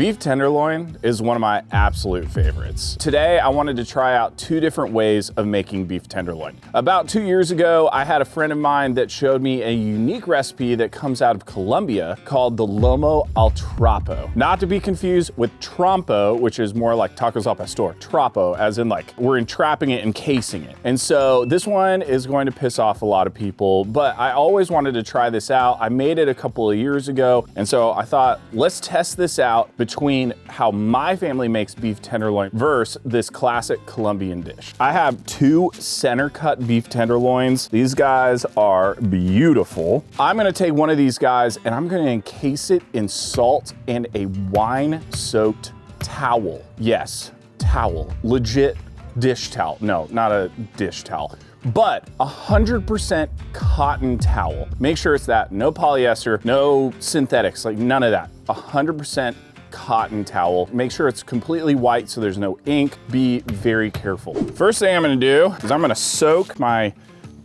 Beef tenderloin is one of my absolute favorites. Today, I wanted to try out 2 different ways of making beef tenderloin. About 2 years ago, I had a friend of mine that showed me a unique recipe that comes out of Colombia called the Lomo al Trapo. Not to be confused with trompo, which is more like tacos al pastor. Trapo, as in like we're entrapping it and casing it. And so this one is going to piss off a lot of people, but I always wanted to try this out. I made it a couple of years ago, and so I thought, let's test this out between how my family makes beef tenderloin versus this classic Colombian dish. I have 2 center cut beef tenderloins. These guys are beautiful. I'm gonna take one of these guys and I'm gonna encase it in salt and a wine-soaked towel. Yes, towel, legit dish towel. No, not a dish towel, but 100% cotton towel. Make sure it's that, no polyester, no synthetics, like none of that. 100% cotton towel. Make sure it's completely white so there's no ink. Be very careful. First thing I'm gonna do is I'm gonna soak my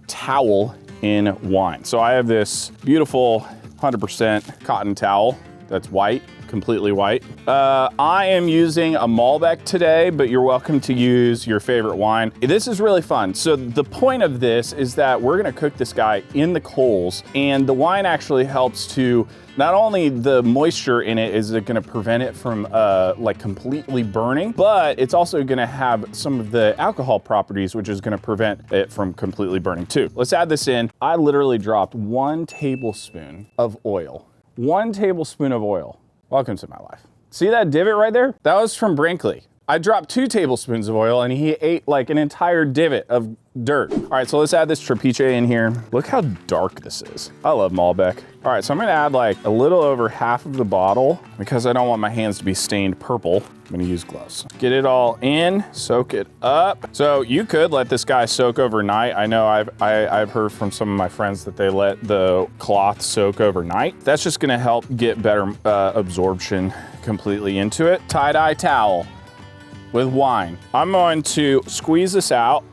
towel in wine. So I have this beautiful 100% cotton towel that's white, completely white. I am using a Malbec today, but you're welcome to use your favorite wine. This is really fun. So the point of this is that we're gonna cook this guy in the coals, and the wine actually helps to, not only the moisture in it is it gonna prevent it from like completely burning, but it's also gonna have some of the alcohol properties, which is gonna prevent it from completely burning too. Let's add this in. I literally dropped 1 tablespoon of oil. 1 tablespoon of oil. Welcome to my life. See that divot right there? That was from Brinkley. I dropped 2 tablespoons of oil and he ate like an entire divot of dirt. All right, so let's add this trapiche in here. Look how dark this is. I love Malbec. All right, so I'm gonna add like a little over half of the bottle because I don't want my hands to be stained purple. I'm gonna use gloves. Get it all in, soak it up. So you could let this guy soak overnight. I know I've heard from some of my friends that they let the cloth soak overnight. That's just gonna help get better absorption completely into it. Tie-dye towel with wine. I'm going to squeeze this out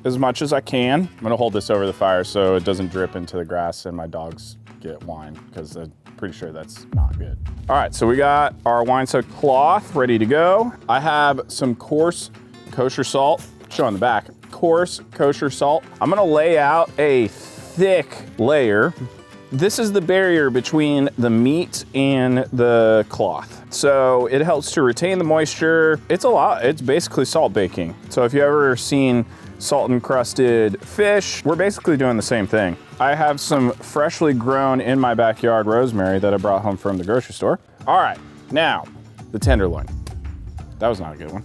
as much as I can. I'm gonna hold this over the fire so it doesn't drip into the grass and my dogs get wine, because I'm pretty sure that's not good. All right, so we got our wine-soaked cloth ready to go. I have some coarse kosher salt, show on the back, coarse kosher salt. I'm gonna lay out a thick layer. This is the barrier between the meat and the cloth. So it helps to retain the moisture. It's basically salt baking. So if you ever seen salt encrusted fish, we're basically doing the same thing. I have some freshly grown in my backyard rosemary that I brought home from the grocery store. All right, now the tenderloin. That was not a good one.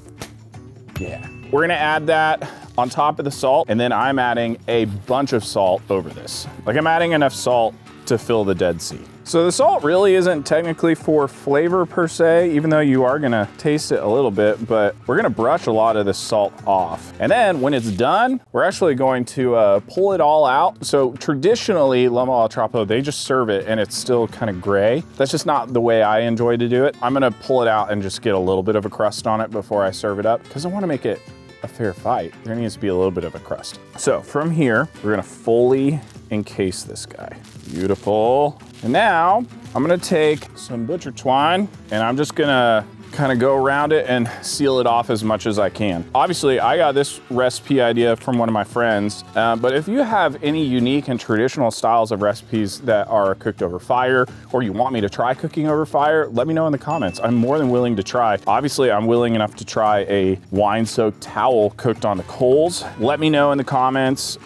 Yeah. We're gonna add that on top of the salt, and then I'm adding a bunch of salt over this. Like I'm adding enough salt to fill the Dead Sea. So the salt really isn't technically for flavor per se, even though you are gonna taste it a little bit, but we're gonna brush a lot of the salt off. And then when it's done, we're actually going to pull it all out. So traditionally, Lomo al Trapo, they just serve it and it's still kind of gray. That's just not the way I enjoy to do it. I'm gonna pull it out and just get a little bit of a crust on it before I serve it up, because I wanna make it a fair fight. There needs to be a little bit of a crust. So from here, we're gonna fully encase this guy. Beautiful. And now I'm gonna take some butcher twine and I'm just gonna kind of go around it and seal it off as much as I can. Obviously, I got this recipe idea from one of my friends, but if you have any unique and traditional styles of recipes that are cooked over fire, or you want me to try cooking over fire, let me know in the comments. I'm more than willing to try. Obviously, I'm willing enough to try a wine-soaked towel cooked on the coals. Let me know in the comments,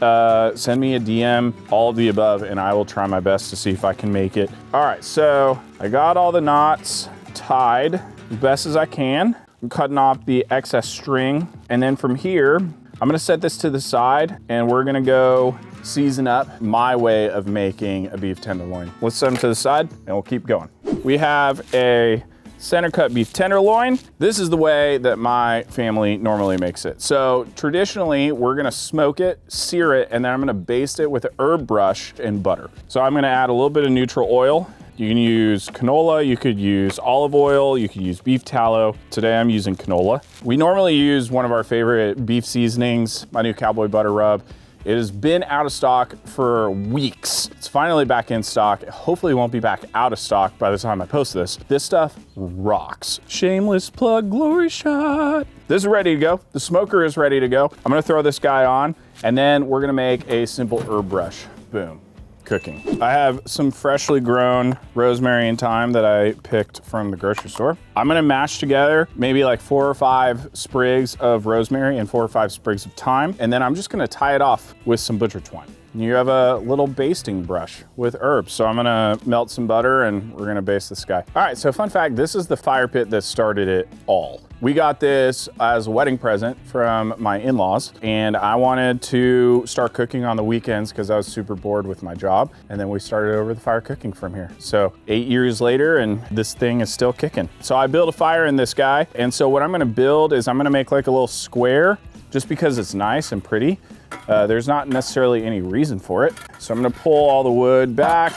send me a DM, all of the above, and I will try my best to see if I can make it. All right, so I got all the knots tied as best as I can. I'm cutting off the excess string. And then from here, I'm gonna set this to the side and we're gonna go season up my way of making a beef tenderloin. Let's set them to the side and we'll keep going. We have a center cut beef tenderloin. This is the way that my family normally makes it. So traditionally, we're gonna smoke it, sear it, and then I'm gonna baste it with an herb brush and butter. So I'm gonna add a little bit of neutral oil. You can use canola, you could use olive oil, you could use beef tallow. Today I'm using canola. We normally use one of our favorite beef seasonings, my new cowboy butter rub. It has been out of stock for weeks. It's finally back in stock. Hopefully it won't be back out of stock by the time I post this. This stuff rocks. Shameless plug, glory shot. This is ready to go. The smoker is ready to go. I'm gonna throw this guy on, and then we're gonna make a simple herb brush. Boom. Cooking. I have some freshly grown rosemary and thyme that I picked from the grocery store. I'm gonna mash together maybe like 4 or 5 sprigs of rosemary and 4 or 5 sprigs of thyme, and then I'm just gonna tie it off with some butcher twine. You have a little basting brush with herbs. So I'm gonna melt some butter and we're gonna baste this guy. All right, so fun fact, this is the fire pit that started it all. We got this as a wedding present from my in-laws, and I wanted to start cooking on the weekends because I was super bored with my job. And then we started over the fire cooking from here. So 8 years later, and this thing is still kicking. So I built a fire in this guy. And so what I'm gonna build is I'm gonna make like a little square just because it's nice and pretty. There's not necessarily any reason for it. So I'm gonna pull all the wood back,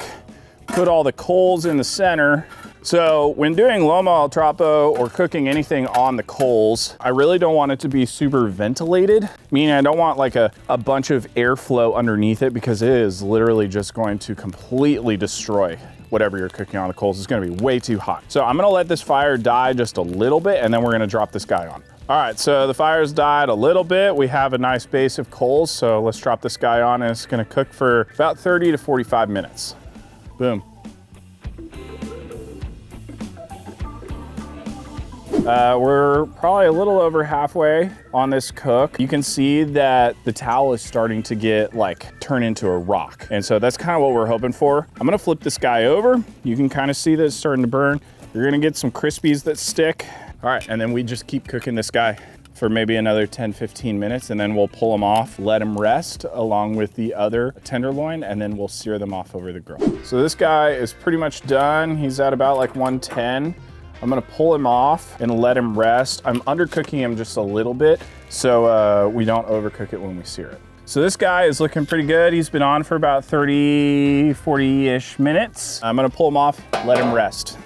put all the coals in the center. So when doing Lomo al Trapo or cooking anything on the coals, I really don't want it to be super ventilated, meaning I don't want like a bunch of airflow underneath it because it is literally just going to completely destroy whatever you're cooking on the coals. It's gonna be way too hot. So I'm gonna let this fire die just a little bit, and then we're gonna drop this guy on. All right, so the fire's died a little bit. We have a nice base of coals, so let's drop this guy on, and it's gonna cook for about 30 to 45 minutes. Boom. We're probably a little over halfway on this cook. You can see that the towel is starting to get turn into a rock. And so that's kind of what we're hoping for. I'm gonna flip this guy over. You can kind of see that it's starting to burn. You're gonna get some crispies that stick. All right, and then we just keep cooking this guy for maybe another 10, 15 minutes, and then we'll pull them off, let them rest along with the other tenderloin, and then we'll sear them off over the grill. So this guy is pretty much done. He's at about 110. I'm gonna pull him off and let him rest. I'm undercooking him just a little bit so we don't overcook it when we sear it. So this guy is looking pretty good. He's been on for about 30, 40-ish minutes. I'm gonna pull him off, let him rest.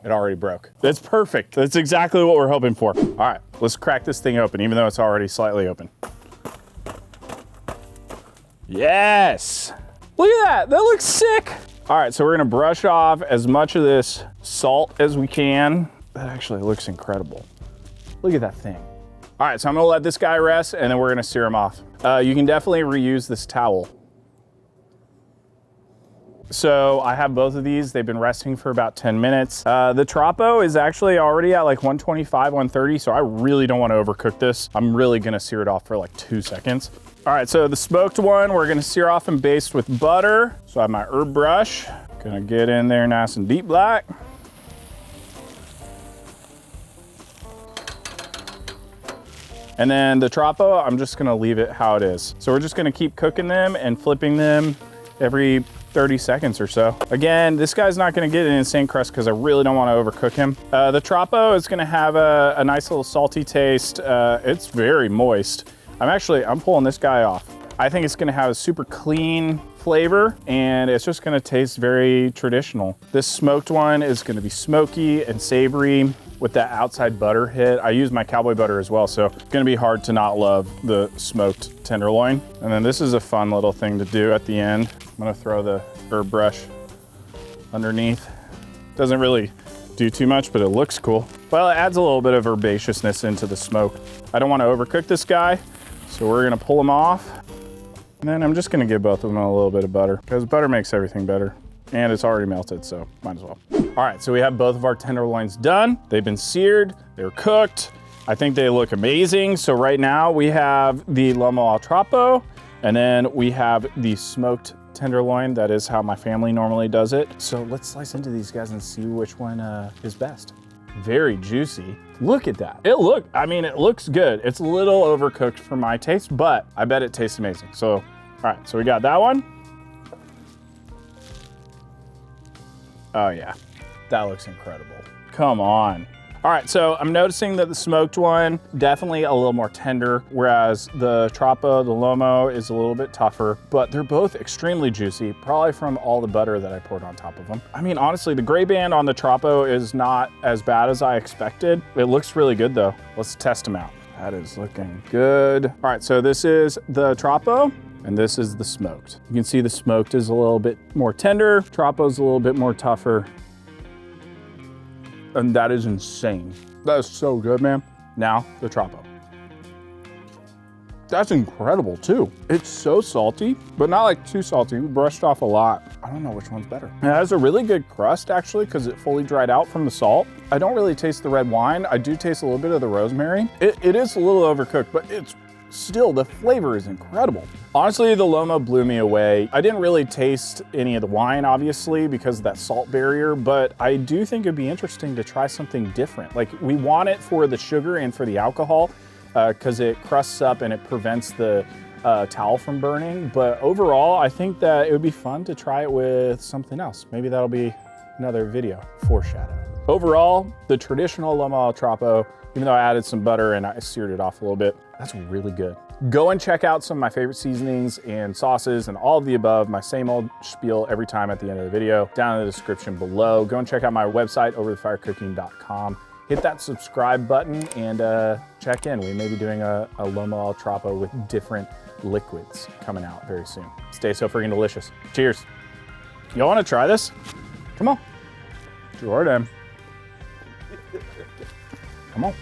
It already broke. That's perfect. That's exactly what we're hoping for. All right, let's crack this thing open, even though it's already slightly open. Yes! Look at that, that looks sick. All right, so we're gonna brush off as much of this salt as we can. That actually looks incredible. Look at that thing. All right, so I'm gonna let this guy rest, and then we're gonna sear him off. You can definitely reuse this towel. So I have both of these. They've been resting for about 10 minutes. The Trapo is actually already at 125, 130, so I really don't want to overcook this. I'm really gonna sear it off for 2 seconds. All right, so the smoked one, we're gonna sear off and baste with butter. So I have my herb brush. Gonna get in there nice and deep black. And then the Trapo, I'm just gonna leave it how it is. So we're just gonna keep cooking them and flipping them every 30 seconds or so. Again, this guy's not gonna get an insane crust because I really don't want to overcook him. The Trapo is gonna have a nice little salty taste. It's very moist. I'm pulling this guy off. I think it's gonna have a super clean flavor, and it's just gonna taste very traditional. This smoked one is gonna be smoky and savory with that outside butter hit. I use my cowboy butter as well, so it's gonna be hard to not love the smoked tenderloin. And then this is a fun little thing to do at the end. I'm gonna throw the herb brush underneath. Doesn't really do too much, but it looks cool. Well, it adds a little bit of herbaceousness into the smoke. I don't wanna overcook this guy, so we're gonna pull him off. And then I'm just gonna give both of them a little bit of butter because butter makes everything better. And it's already melted, so might as well. All right, so we have both of our tenderloins done. They've been seared, they're cooked. I think they look amazing. So right now we have the Lomo al Trapo, and then we have the smoked tenderloin. That is how my family normally does it. So let's slice into these guys and see which one is best. Very juicy. Look at that. It looks good. It's a little overcooked for my taste, but I bet it tastes amazing. So, all right, so we got that one. Oh yeah, that looks incredible. Come on. All right, so I'm noticing that the smoked one, definitely a little more tender, whereas the Trapo, the Lomo, is a little bit tougher, but they're both extremely juicy, probably from all the butter that I poured on top of them. I mean, honestly, the gray band on the Trapo is not as bad as I expected. It looks really good though. Let's test them out. That is looking good. All right, so this is the Trapo and this is the smoked. You can see the smoked is a little bit more tender. Trapo's a little bit more tougher. And that is insane. That is so good, man. Now, the Trapo. That's incredible too. It's so salty, but not like too salty. We brushed off a lot. I don't know which one's better. It has a really good crust actually because it fully dried out from the salt. I don't really taste the red wine. I do taste a little bit of the rosemary. It is a little overcooked, but it's still, the flavor is incredible. Honestly, the Lomo blew me away. I didn't really taste any of the wine, obviously, because of that salt barrier, but I do think it'd be interesting to try something different. Like, we want it for the sugar and for the alcohol, because it crusts up and it prevents the towel from burning. But overall, I think that it would be fun to try it with something else. Maybe that'll be another video, foreshadow. Overall, the traditional Lomo al Trapo, even though I added some butter and I seared it off a little bit, that's really good. Go and check out some of my favorite seasonings and sauces and all of the above, my same old spiel every time at the end of the video, down in the description below. Go and check out my website, overthefirecooking.com. Hit that subscribe button and check in. We may be doing a Lomo al Trapo with different liquids coming out very soon. Stay so freaking delicious. Cheers. Y'all wanna try this? Come on. Jordan. Come on.